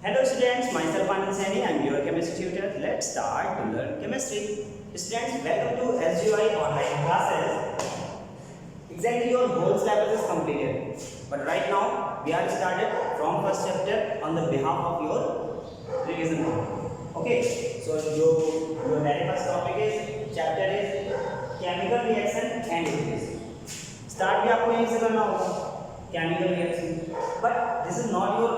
Hello students, myself Anand Saini. I am your chemistry tutor. Let's start to learn chemistry. Students, welcome to SGI online classes. Exactly your whole syllabus is completed. But right now we are started from first chapter on the behalf of your revision. Okay. So your very first topic is chapter is chemical reaction and increase. Start भी आपको यहीं से करना होगा chemical reaction. But this is not your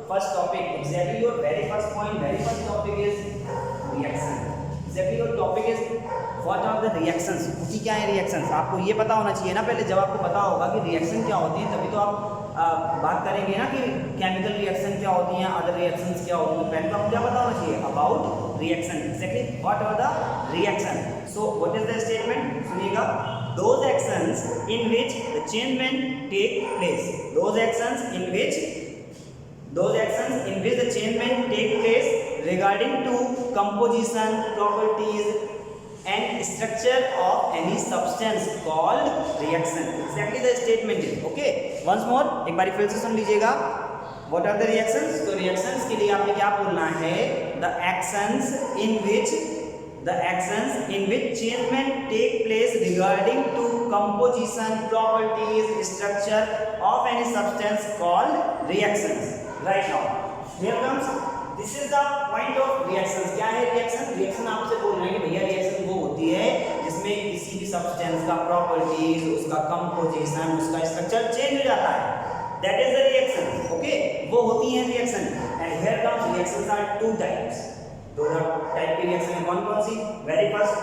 first topic. Exactly your very first point, very first topic is reaction. Exactly your topic is what are the reactions. होती क्या है reactions? आपको ये पता होना चाहिए ना पहले. जब आपको पता होगा कि reaction क्या होती है तभी तो आप बात करेंगे ना कि chemical reaction क्या होती हैं, other reactions क्या होती हैं. पहले तो आपको क्या पता होना चाहिए about reaction. Exactly what are the reaction. So what is the statement? सुनिएगा. Those actions in which the changement take place. Those actions in which the changement take place regarding to composition, properties and structure of any substance called reaction. Exactly the statement is. Okay. Once more एक बार फिर से सुन लीजिएगा. What are the reactions? तो reactions के लिए आपने क्या बोलना है? The actions in which changement take place regarding to composition, properties, structure of any substance called reactions. Right now, here comes. This is the point of reactions. क्या है reaction? Reaction आपसे बोल रहे हैं कि भैया reaction वो होती है जिसमें किसी भी substance का properties, उसका composition, उसका structure change हो जाता है. That is the reaction. Okay? वो होती है reaction. And here comes reactions are two types. दो टाइप की रिएक्शन है. कौन सी? Very first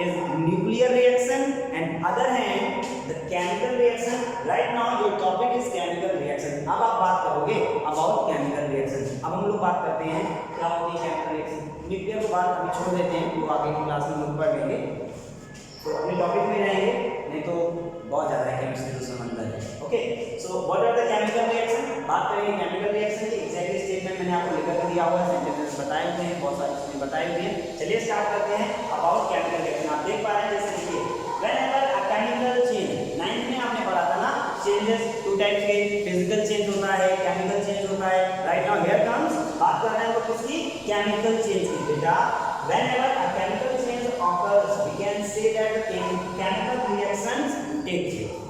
is nuclear reaction and other hand the chemical reaction. Right now your topic is chemical reaction. अब आप बात करोगे अबाउट केमिकल रिएक्शन. अब हम लोग बात करते हैं क्या होती है केमिकल रिएक्शन. न्यूक्लियर को बात अभी छोड़ देते हैं, वो आगे की क्लास में लोग पढ़ लेंगे. तो अपने टॉपिक में रहेंगे, नहीं तो बहुत ज़्यादा है केमिस्ट्री तो समझना है. Okay. So what are the chemical reaction. बात करेंगे केमिकल रिएक्शन की. एग्जैक्टली स्टेटमेंट मैंने आपको लिखा कर दिया हुआ है, सेंटेंसेस बताए हुए हैं, बहुत सारी चीजें बताई हुई हैं. चलिए स्टार्ट करते हैं अबाउट केमिकल रिएक्शन. आप देख पा रहे हैं जैसे देखिए whenever a chemical change. 9th में आपने पढ़ा था ना चेंजेस टू टाइप्स के. फिजिकल चेंज होता है, केमिकल चेंज होता है. राइट नाउ हियर कम्स बात कर रहे हैं तो किसकी? केमिकल चेंज की. बेटा whenever a chemical change occurs we can say that chemical reactions take place.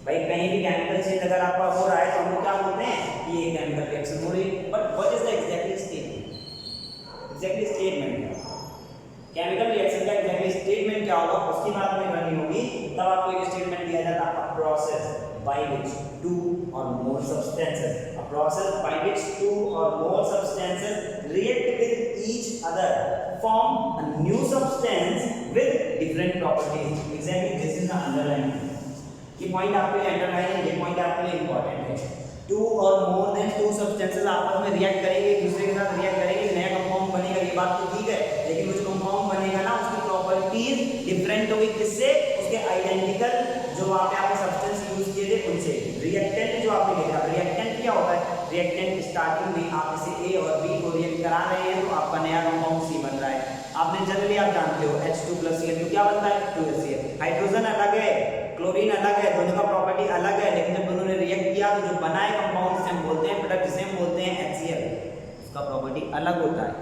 भाई कहीं भी केमिकल चेंज अगर आपका हो रहा है तो हम लोग क्या बोलते हैं कि ये केमिकल रिएक्शन हो रही है. But what is the exactly statement? Exactly statement chemical reaction का एग्जैक्टली स्टेटमेंट क्या होगा उसकी बात हमें करनी होगी. तब आपको एक स्टेटमेंट दिया जाता है. A process by which two or more substances. A process by which two or more substances react with each other form a new substance with different properties. Exactly this is the underline. ये point आपके लिए underline है, ये point आपके लिए important है. To or more than to substances आपस में रिएक्ट करेंगे, एक दूसरे के साथ रिएक्ट करेंगे, नया कंपाउंड बनेगा. ये बात तो ठीक है, लेकिन वो जो कंपाउंड बनेगा ना उसकी प्रॉपर्टीज डिफरेंट होगी. किससे? उसके आइडेंटिकल जो वहाँ पे आपने सब्सटेंस यूज किए थे उनसे. रिएक्टेंट जो आपने लिखा, रिएक्टेंट क्या होता है? रिएक्टेंट स्टार्टिंग में आप इसे ए और बी को रिएक्ट करा रहे हैं तो आपका नया कंपाउंड सी बन रहा है. आपने जनरली आप जानते हो H2+Cl क्या बनता है? 2HCl. हाइड्रोजन अलग है, क्लोरीन अलग है, दोनों का प्रॉपर्टी अलग है, लेकिन जब दोनों ने रिएक्ट किया तो जो बना है कंपाउंड जिसे हम बोलते हैं प्रोडक्ट, जिसे हम बोलते हैं HCl, उसका प्रॉपर्टी अलग होता है.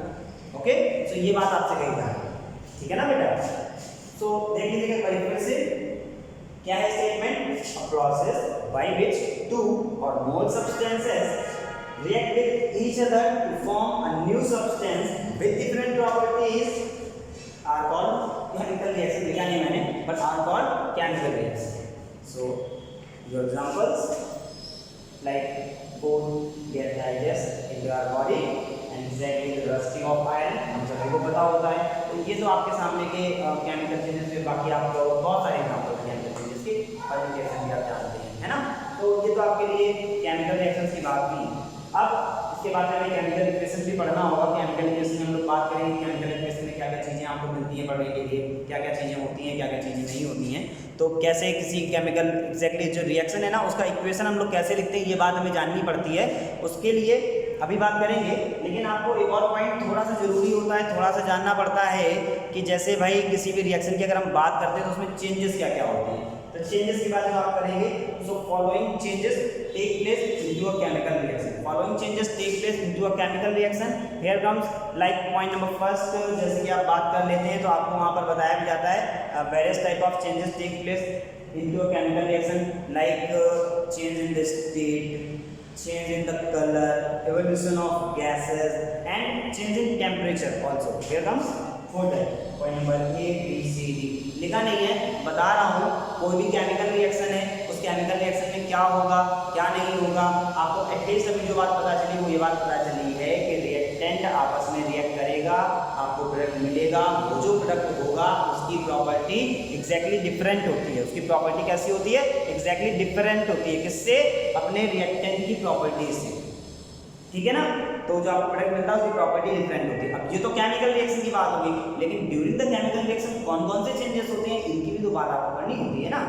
ओके. सो ये बात आपसे कही जा रही है, ठीक है ना बेटा. सो देख लीजिएगा परिचय से क्या है statement. A process by which two or more substances react with each other to form a new substance with different properties are called chemical reaction. लिखा नहीं मैंने, but are called chemical reaction. So your examples like bone get digest into our body and exactly the rusting of iron हम सभी को पता होता है. तो ये तो आपके सामने के chemical changes में बाकी आपको बहुत सारे एग्जांपल chemical changes के प्रेजेंटेशन भी आप जानते हैं, है ना. तो ये तो आपके लिए chemical reactions की बात की. अब इसके बाद हमें केमिकल इक्वेशन भी पढ़ना होगा. केमिकल इक्वेशन में हम लोग बात करेंगे केमिकल इक्वेशन में क्या क्या चीज़ें आपको मिलती हैं पढ़ने के लिए, क्या क्या चीज़ें होती हैं, क्या क्या चीज़ें नहीं होती हैं. तो कैसे किसी केमिकल एग्जैक्टली जो रिएक्शन है ना उसका इक्वेशन हम लोग कैसे लिखते हैं ये बात हमें जाननी पड़ती है. उसके लिए अभी बात करेंगे, लेकिन आपको एक और पॉइंट थोड़ा सा जरूरी होता है, थोड़ा सा जानना पड़ता है कि जैसे भाई किसी भी रिएक्शन की अगर हम बात करते हैं तो उसमें चेंजेस क्या क्या होते हैं. तो चेंजेस की बात जब आप करेंगे, so following changes take place into a chemical reaction. Following changes take place into a chemical reaction. Here comes like point number first, जैसे कि आप बात कर लेते हैं तो आपको वहां पर बताया भी जाता है various type of changes take place into a chemical reaction, like change in the state, change in the color, evolution of gases and change in temperature also. Here comes fourth point number A B C D लिखा नहीं है, बता रहा हूँ कोई भी chemical reaction है उस केमिकल रिएक्शन में क्या होगा क्या नहीं होगा। आपको एटलीस्ट अभी जो बात पता चली वो ये बात पता चली है कि रिएक्टेंट आपस में रिएक्ट करेगा, आपको प्रोडक्ट मिलेगा, वो जो प्रोडक्ट होगा उसकी प्रॉपर्टी एग्जैक्टली डिफरेंट होती है। उसकी प्रॉपर्टी कैसी होती है? एग्जैक्टली डिफरेंट होती है। किससे? अपने रिएक्टेंट की प्रॉपर्टी से, ठीक है ना। तो जो आपको प्रोडक्ट मिलता है उसकी प्रॉपर्टी डिफरेंट होती है। अब ये तो केमिकल रिएक्शन की बात होगी, लेकिन ड्यूरिंग द केमिकल रिएक्शन कौन कौन से चेंजेस होते हैं इनकी भी तो बात आपको करनी होती है ना,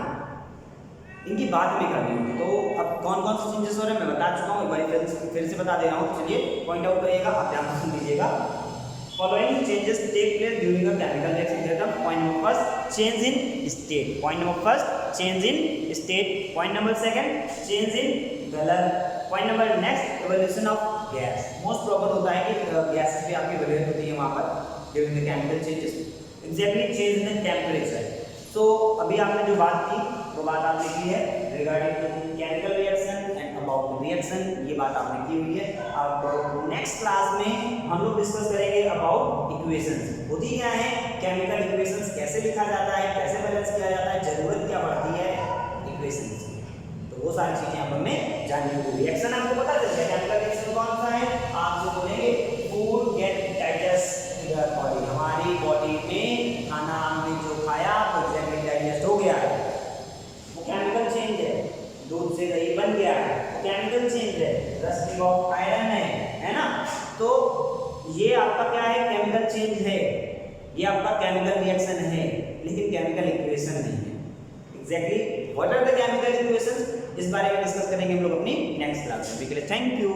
इनकी बात में करनी होगी। तो अब कौन कौन से चेंजेस हो रहे हैं मैं बता चुका हूँ, एक बार फिर से बता दे रहा हूँ। चलिए पॉइंट आउट करिएगा, आप ध्यान से सुन लीजिएगा। Following changes take place during a chemical reaction. Here comes point number first, change in state. Point number first, change in state. Point number second, change in color. Point number next, evolution of gas. Most probable होता है कि gases भी आपकी evaluate होती है वहाँ पर during the chemical changes. Exactly change in the temperature. So अभी आपने जो बात की वो बात आपने की है regarding chemical reaction and about reaction, ये बात आपने की हुई है। अब नेक्स्ट क्लास में हम लोग डिस्कस करेंगे अबाउट इक्वेशंस। होती क्या है केमिकल इक्वेशंस, कैसे लिखा जाता है, कैसे बैलेंस किया जाता है, जरूरत क्या पड़ती है इक्वेशंस की, तो वो सारी चीजें आप हमें जाननी होगी। रिएक्शन आपको पता चल गया केमिकल रिएक्शन कौन सा है, आप जो बोलेंगे food gate digest in the body, हमारी बॉडी में खाना हमने जो खाया वो एग्जैक्टली डाइजेस्ट हो गया है, वो केमिकल चेंज है। दूध से दही बन गया है, केमिकल चेंज है। रस्टिंग ऑफ आयरन है ना। तो ये आपका क्या है? केमिकल चेंज है, ये आपका केमिकल रिएक्शन है, लेकिन केमिकल इक्वेशन नहीं है। Exactly what are the chemical equations, इस बारे में डिस्कस करेंगे हम लोग अपनी नेक्स्ट क्लास में। Thank you.